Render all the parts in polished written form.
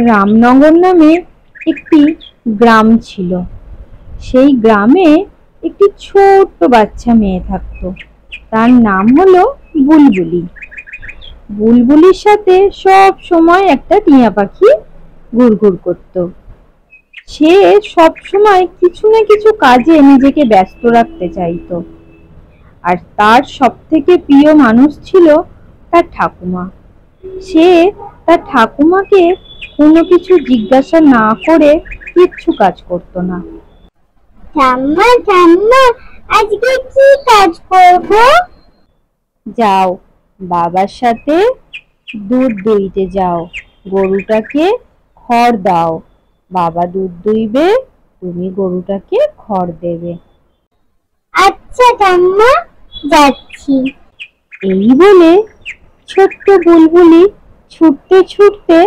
রামনগর নামে একটি গ্রাম ছিল। সেই গ্রামে একটি ছোট্ট বাচ্চা মেয়ে থাকতো। তার নাম হলো বুলবুলি। বুলবুলির সাথে সব সময় একটা টিয়া পাখি ঘুরঘুর করত। সে সব সময় কিছু না কিছু কাজে নিজেকে ব্যস্ত রাখতে চাইতো। আর তার সবথেকে প্রিয় মানুষ ছিল তার ঠাকুমা। সে তার ঠাকুমাকে কোনো কিছু জিজ্ঞাসা না করে কিচ্ছু কাজ করতো না। ঠাম্মা ঠাম্মা, আজকে কি কাজ করব? যাও, বাবার সাথে দুধ দুইতে যাও, গরুটাকে খড় দাও। বাবা দুধ দুইবে, তুমি গরুটাকে খড় দেবে। আচ্ছা ঠাম্মা, যাচ্ছি। এই বলে ছোট্ট বুলবুলি ছুটতে ছুটতে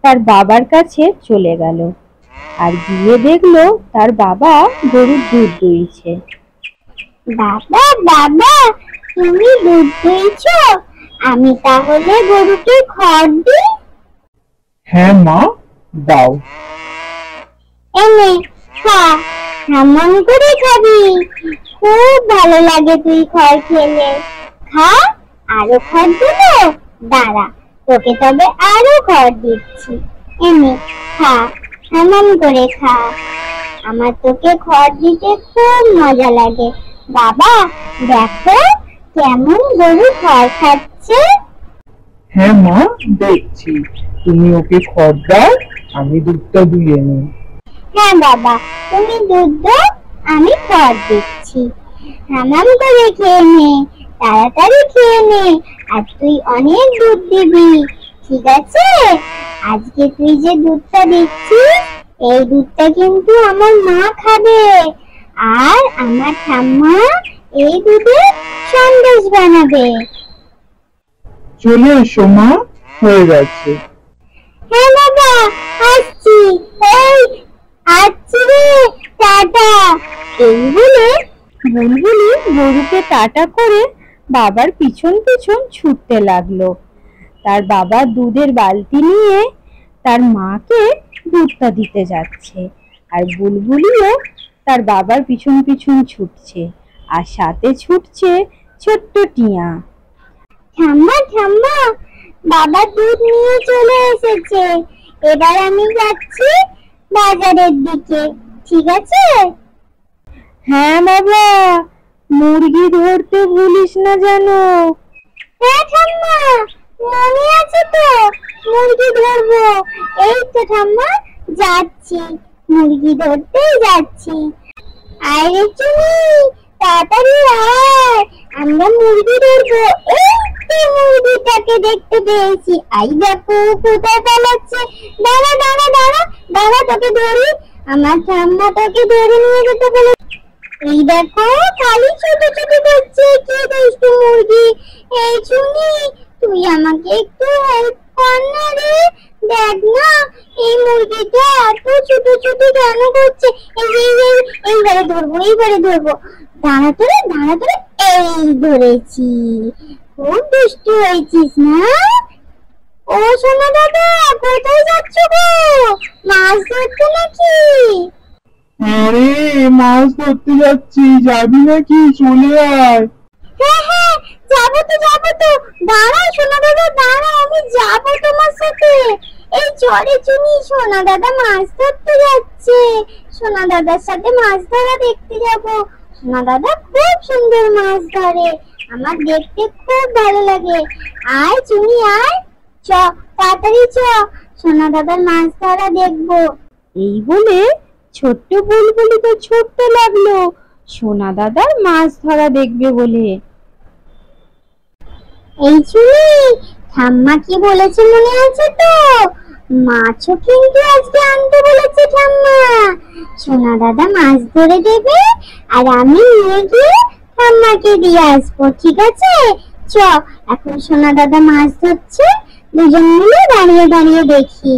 তার বাবার কাছে চলে গেল। আর গিয়ে দেখলো তার বাবা গরুর দুধ দুইছে। বাবা বাবা, তুমি দুধ দুইছো? আমি তাহলে গরুকে খড় দিই? হ্যাঁ মা, দাও। এনে খা, কেমন করে খাবি? খুব ভালো লাগে তুই খড় খেলে। খা, আরো খড় দেবো? দাঁড়া, তোকে তবে আরো খড় দিচ্ছি। এনে খা, কেমন করে খা। আমার তোকে খড় দিতে খুব মজা লাগে। বাবা দেখো, কেমন গরু খড় খাচ্ছে। হ্যাঁ মা, দেখছি। তুমি ওকে খড় দাও, আমি দুধটা দুইয়ে নিই। হ্যাঁ বাবা, তুমি দুধ দাও, আমি খড় দিচ্ছি। হামাম করে খেয়ে নে, তাড়াতাড়ি খেয়ে নে, আর তুই অনেক দুধ দিবি, ঠিক আছে? আজকে তুই যে দুধটা দিচ্ছিস, এই দুধটা কিন্তু আমার মা খাবে। আর আমার ঠাম্মা এই দুধে সন্দেশ বানাবে। চলে এসো মা, হয়ে গেছে। হ্যাঁ বাবা, আসছি। এই আসছি রে, টাটা। এই বলে বুলবুলি গরুকে টাটা করে বাবার পিছন পিছন ছুটতে লাগলো। তার বাবা দুধের বালতি নিয়ে তার মাকে দুধটা দিতে যাচ্ছে, আর বুলবুলিও তার বাবার পিছন পিছন ছুটছে, আর সাথে ছুটছে ছোট্ট টিয়া। ঠাম্মা ঠাম্মা, বাবা দুধ নিয়ে চলে এসেছে। এবার আমি যাচ্ছি বাজারের দিকে, ঠিক আছে? হ্যাঁ বাবা, মুরগি ধরতে ভুলিস না যেন। হ্যাঁ ঠাম্মা, মনে আছে তো, মুরগি ধরবো। এই তো ঠাম্মা, যাচ্ছি, মুরগি ধরতেই যাচ্ছি। আরে চুনি, তাড়াতাড়ি আয়, আমরা মুরগি ধরবো। এই তো মুরগিটাকে দেখতে পেয়েছি। আই দেখো কোথায় পালাচ্ছে। দাঁড়া দাঁড়া দাঁড়া দাঁড়া, তোকে ধরি। আমার ঠাম্মা তোকে ধরে নিয়ে যেতে বলে। এই দেখো, খালি ছোট ছোট করছে, কি দুষ্টু মুরগি। এই চুনি, তুই আমাকে একটু হেল্প কর না রে। দেখ না, এই মুরগিটা এত ছোট ছোট কেন করছে। এইবারে ধরবো, এইবারে ধরবো। দাঁড়া তোরে, দাঁড়া তোরে। এই ধরেছি। খুব দুষ্টু হয়েছিস না? ও সোনা দাদা, কোথায় যাচ্ছ গো? মাছ ধরতে নাকি? আরে মাছ ধরতে যাচ্ছি, যাবি নাকি? চলে আয়। হ্যাঁ হ্যাঁ, যাবো তো যাবো তো। দাঁড়াও সোনা দাদা, দাঁড়াও, আমি যাবো তোমার সাথে। এই চরে চুনি, সোনা দাদা মাছ ধরতে যাচ্ছে। সোনা দাদার সাথে মাছ ধরা দেখতে যাবো। সোনা দাদা খুব সুন্দর মাছ ধরে, আমার দেখতে খুব ভালো লাগে। আয় চুনি আয়, চ, তাড়াতাড়ি চ, সোনা দাদার মাছ ধরা দেখবো। এই বলে ছোট্ট বুলবুলি তো ছুটতে লাগলো সোনা দাদার মাছ ধরা দেখবে বলে। এই চুনি, ঠাম্মা কি বলেছে মনে আছে তো? মাছও কিন্তু আজকে আনতে বলেছে ঠাম্মা। সোনা দাদা মাছ ধরে দেবে, আর আমি নিয়ে গিয়ে ঠাম্মাকে দিয়ে আসবো, ঠিক আছে? চ, এখন সোনা দাদা মাছ ধরছে, দুজন মিলে দাঁড়িয়ে দাঁড়িয়ে দেখি।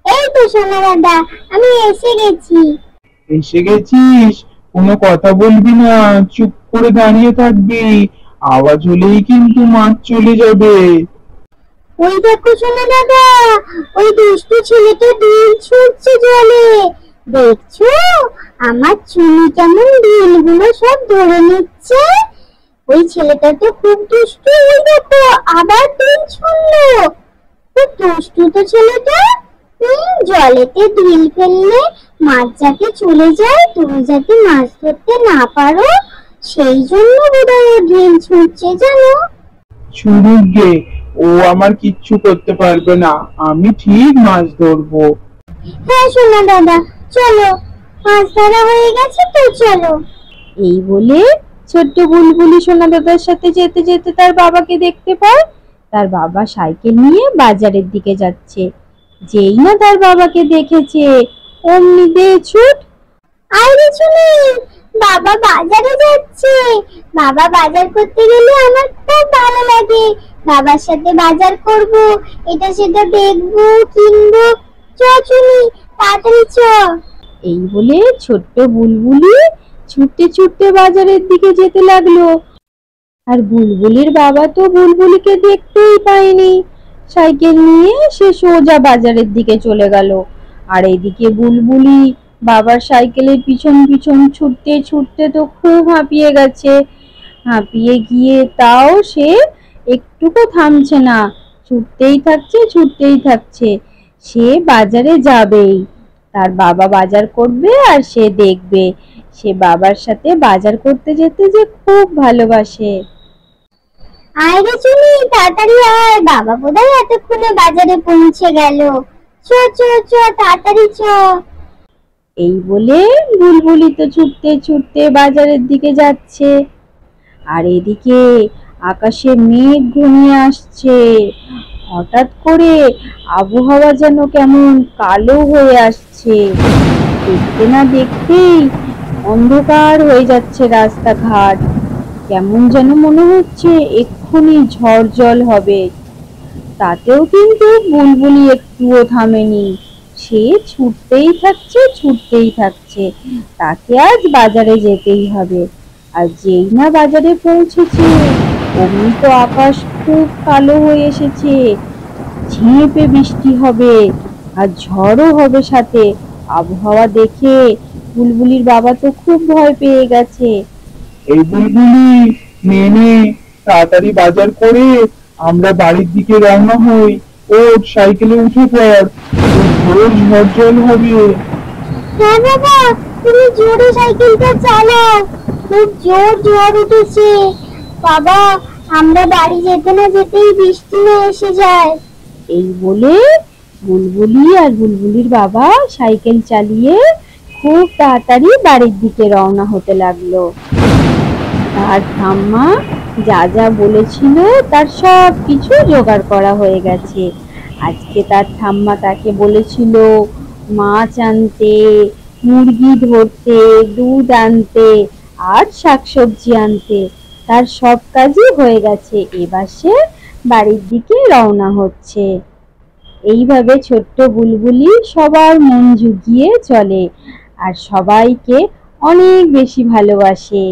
এই তো সোনা দাদা, আমি এসে গেছি। এসে গেছিস? কোনো কথা বলবি না, চুপ করে দাঁড়িয়ে থাকবি। আওয়াজ হলেই কিন্তু মাছ চলে যাবে। ওই দেখো সোনা দাদা, ওই দুষ্টু ছেলেটা ঢিল ছুটছে জলে। দেখছো আমার চুনি কেমন ঢিলগুলো সব ধরে নিচ্ছে। ওই ছেলেটা তো খুব দুষ্টু। ওই দেখো আবার ঢিল ছুঁড়লো। খুব দুষ্টু তো ছেলেটা। জলেতে ঢিল ফেললে মাছ যাতে চলে যায়, তুমি যাতে মাছ ধরতে না পারো, সেই জন্য বোধহয় ও ঢিল ছুঁড়ছে জানো। ছুড়ুক গে, ও আমার কিচ্ছু করতে পারবে না, আমি ঠিক মাছ ধরবো। হ্যাঁ সোনা দাদা, চলো, মাছ ধরা হয়ে গেছে তো চলো। এই বলে ছোট্ট বুলবুলি সোনা দাদার সাথে যেতে যেতে তার বাবাকে দেখতে পায়। তার বাবা সাইকেল নিয়ে বাজারের দিকে যাচ্ছে। যেই না তার বাবাকে দেখেছে, অমনি দে ছুট। আরে চুনি, বাবা বাজারে যাচ্ছে। বাবা বাজার করতে গেলে আমার খুব ভালো লাগে। বাবার সাথে বাজার করব, এটা সেটা দেখবো, কিনবো। চ চুনি, তাড়াতাড়ি চ। এই বলে ছোট্ট বুলবুলি ছুটতে ছুটতে বাজারের দিকে যেতে লাগলো। আর বুলবুলির বাবা তো বুলবুলিকে দেখতেই পায়নি। সাইকেল নিয়ে সে সোজা বাজারের দিকে চলে গেল। আর এদিকে বুলবুলি বাবার সাইকেলের পিছন পিছন ছুটতে ছুটতে তো খুব হাঁপিয়ে গেছে। হাঁপিয়ে গিয়ে তাও সে একটুকু থামছে না, ছুটতেই থাকছে ছুটতেই থাকছে। সে বাজারে যাবেই, তার বাবা বাজার করবে আর সে দেখবে। সে বাবার সাথে বাজার করতে যেতে যে খুব ভালোবাসে। আয় রে চুনি, তাড়াতাড়ি আয়, বাবা বোধহয় এতক্ষণে বাজারে পৌঁছে গেল। চ চ চ, তাড়াতাড়ি চ। এই বলে বুলবুলি তো ছুটতে ছুটতে বাজারের দিকে যাচ্ছে। আর এদিকে আকাশে মেঘ ঘনিয়ে আসছে। হঠাৎ করে আবহাওয়া যেন কেমন কালো হয়ে আসছে। দেখতে না দেখতেই অন্ধকার হয়ে যাচ্ছে রাস্তাঘাট। কেমন যেন মনে হচ্ছে এক্ষুনি ঝড় জল হবে। তাতেও কিন্তু বুলবুলি একটুও থামেনি। সে ছুটতেই থাকছে ছুটতেই থাকছে। তাকে আজ বাজারে যেতেই হবে। আর যেই না বাজারে পৌঁছেছে, অমনি তো আকাশ খুব কালো হয়ে এসেছে। ঝেঁপে বৃষ্টি হবে আর ঝড়ও হবে সাথে। আবহাওয়া দেখে বুলবুলির বাবা তো খুব ভয় পেয়ে গেছে। এই বুলবুলি, নে নে, তাড়াতাড়ি বাজার করে আমরা বাড়ির দিকে রওনা হই। ওঠ, সাইকেলে উঠে পড়, খুব ঝড় জল হবে। হ্যাঁ বাবা, তুমি জোরে সাইকেলটা চালাও, খুব জোর ঝড় উঠেছে। বাবা, আমরা বাড়ি যেতে না যেতেই বৃষ্টি না এসে যায়। এই বলে বুলবুলি আর বুলবুলির বাবা সাইকেল চালিয়ে খুব তাড়াতাড়ি বাড়ির দিকে রওনা হতে লাগলো। তার ঠাম্মা যা যা বলেছিল তার সব কিছু জোগাড় করা হয়ে গেছে। আজকে তার ঠাম্মা তাকে বলেছিল মাছ আনতে, মুরগি ধরতে, দুধ আনতে আর শাকসবজি আনতে। তার সব কাজই হয়ে গেছে। এবার সে বাড়ির দিকে রওনা হচ্ছে। এইভাবে ছোট্ট বুলবুলি সবার মন জুগিয়ে চলে আর সবাইকে অনেক বেশি ভালোবাসে।